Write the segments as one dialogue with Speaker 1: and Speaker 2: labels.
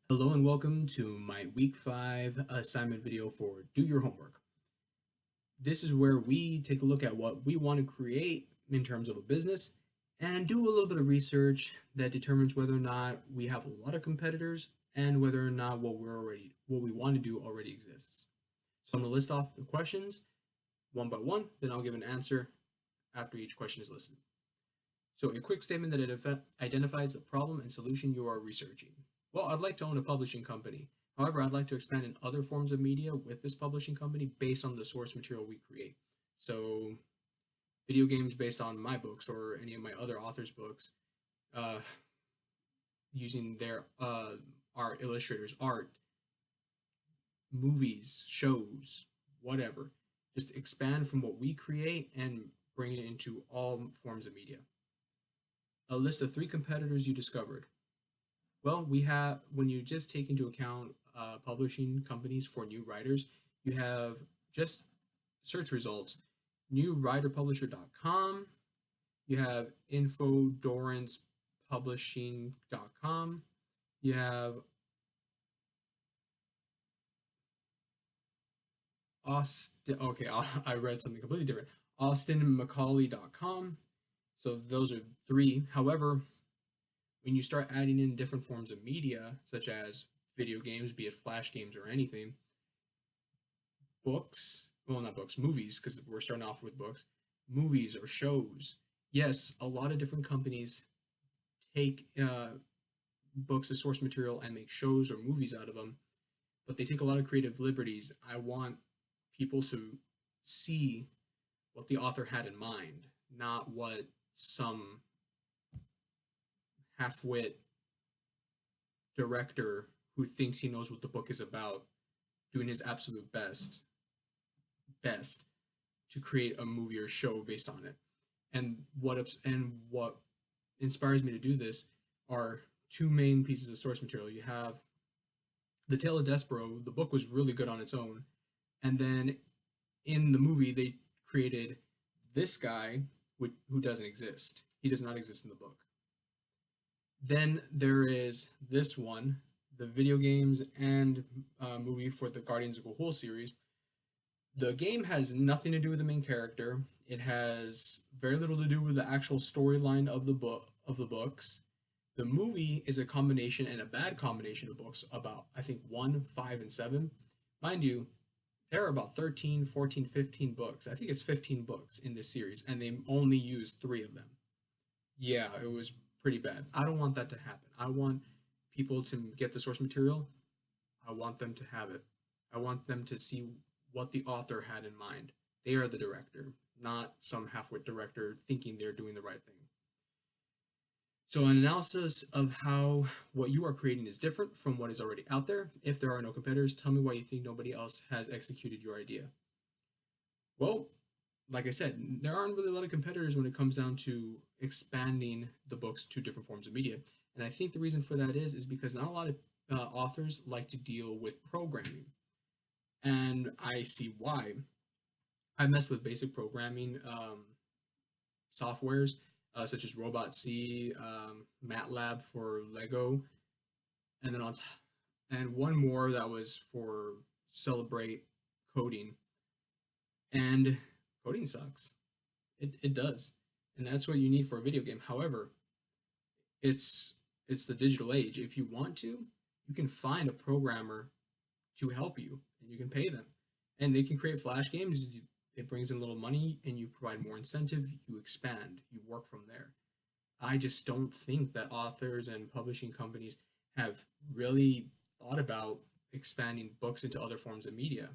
Speaker 1: Hello and welcome to my week 5 assignment video for Do Your Homework. This is where we take a look at what we want to create in terms of a business and do a little bit of research that determines whether or not we have a lot of competitors and whether or not what we want to do already exists. So I'm going to list off the questions one by one, then I'll give an answer after each question is listed. So a quick statement that identifies the problem and solution you are researching. Well, I'd like to own a publishing company. However, I'd like to expand in other forms of media with this publishing company based on the source material we create. So video games based on my books or any of my other authors' books, uh, using their art, illustrators' art, movies, shows, whatever. Just expand from what we create and bring it into all forms of media. A list of 3 competitors you discovered. Well, we have, when you just take into account publishing companies for new writers, you have just search results, newwriterpublisher.com, you have infodorancepublishing.com, you have Austin, okay, I read something completely different, austinmacaulay.com. So those are 3. However, when you start adding in different forms of media, such as video games, be it flash games or anything, books, well, not books, movies, because we're starting off with books, movies or shows. Yes, a lot of different companies take books as source material and make shows or movies out of them, but they take a lot of creative liberties. I want people to see what the author had in mind, not what some half-wit director who thinks he knows what the book is about doing his absolute best to create a movie or show based on it. And what inspires me to do this are 2 main pieces of source material. You have The Tale of Despero. The book was really good on its own, and then in the movie they created this guy who doesn't exist. He does not exist in the book. Then there is this one, the video games and movie for the Guardians of Ga'Hoole series. The game has nothing to do with the main character. It has very little to do with the actual storyline of the books. The movie is a combination and a bad combination of books about, I think, 1, 5, and 7. Mind you, there are about 13, 14, 15 books. I think it's 15 books in this series, and they only used 3 of them. Yeah, it was pretty bad. I don't want that to happen. I want people to get the source material. I want them to have it. I want them to see what the author had in mind. They are the director, not some half-wit director thinking they're doing the right thing. So an analysis of how what you are creating is different from what is already out there. If there are no competitors, tell me why you think nobody else has executed your idea. Well, like I said, there aren't really a lot of competitors when it comes down to expanding the books to different forms of media. And I think the reason for that is because not a lot of authors like to deal with programming. And I see why. I messed with basic programming softwares such as Robot C, MATLAB for Lego, and then and one more that was for Celebrate coding. And coding sucks. It does, and that's what you need for a video game. However, it's the digital age. If you want to, you can find a programmer to help you, and you can pay them, and they can create flash games. It brings in a little money, and you provide more incentive. You expand. You work from there. I just don't think that authors and publishing companies have really thought about expanding books into other forms of media.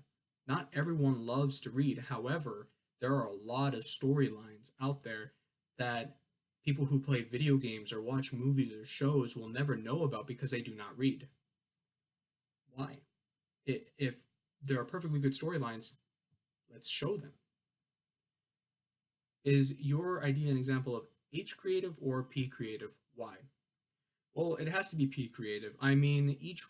Speaker 1: Not everyone loves to read. However, there are a lot of storylines out there that people who play video games or watch movies or shows will never know about because they do not read. Why? If there are perfectly good storylines, let's show them. Is your idea an example of H creative or P creative? Why? Well, it has to be P creative. I mean, each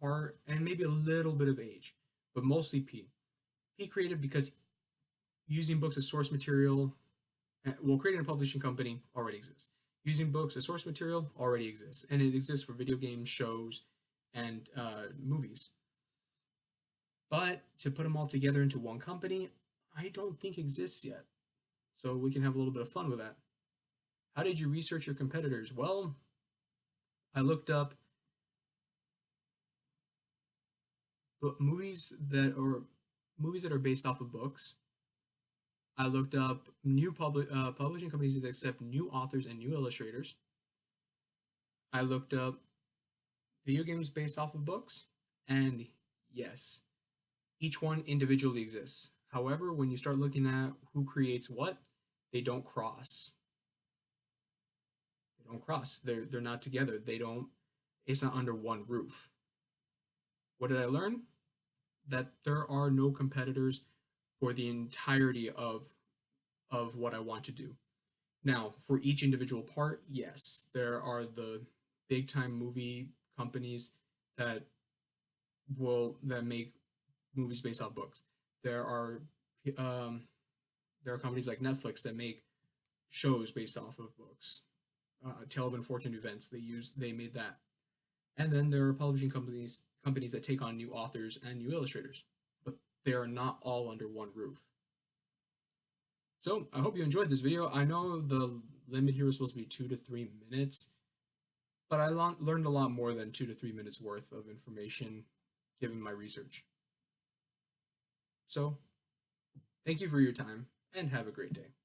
Speaker 1: part, and maybe a little bit of H, but mostly P. P creative because using books as source material, well, creating a publishing company already exists. Using books as source material already exists, and it exists for video games, shows, and movies. But to put them all together into one company, I don't think exists yet. So we can have a little bit of fun with that. How did you research your competitors? Well, I looked up movies that are based off of books. I looked up new publishing companies that accept new authors and new illustrators. I looked up video games based off of books, and yes, each one individually exists. However, when you start looking at who creates what, they don't cross. They don't cross. They're not together. They don't. It's not under one roof. What did I learn? That there are no competitors for the entirety of what I want to do. Now, for each individual part, yes, there are the big time movie companies that that make movies based off books. There are um, there are companies like Netflix that make shows based off of books. Tale of Unfortunate Events, they made that, and then there are publishing companies that take on new authors and new illustrators, but they are not all under one roof. So I hope you enjoyed this video. I know the limit here was supposed to be 2 to 3 minutes, but I learned a lot more than 2 to 3 minutes worth of information given my research. So thank you for your time and have a great day.